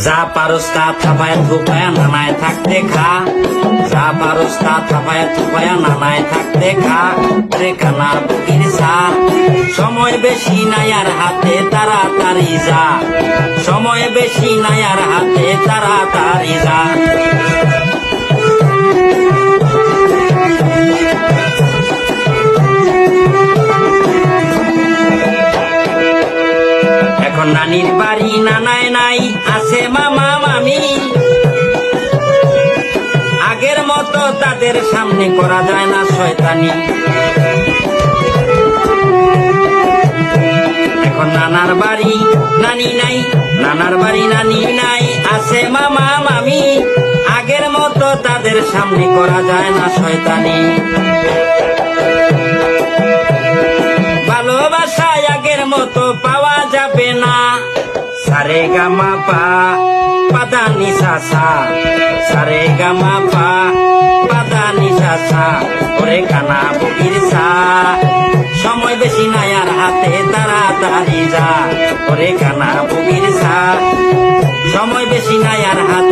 যা পারস তা থাপায় থুপায়া নানায় থাকতে খা, যা পারস তা থাপায় থুপায়া নানায় থাকতে খা, রে কানা বুকির চা। সময় বেশি নাই আর হাতে, তাড়াতাড়ি যা, সময় বেশি নাই আর হাতে, তাড়াতাড়ি যা। এখন নানির বাড়ি নানায় নাই, আছে মামা মামি, আগের মতো তাদের সামনে করা যায় না শয়তানি। এখন নানার বাড়ি নানি নাই, নানার বাড়ি নানি নাই, আছে মামা মামি, আগের মতো তাদের সামনে করা যায় না শয়তানি। ভালোবাসায় আগের মতো পাওয়া যাবে না, সারে গামা পা পাদা নিশা সা, সারে গামা পা পাদা নিশা সা, ওরে কানা বুকির চা। সময় বেশি নাই আর হাতে, তাড়াতাড়ি যা, ওরে কানা বুকির চা। সময় বেশি নাই আর হাতে।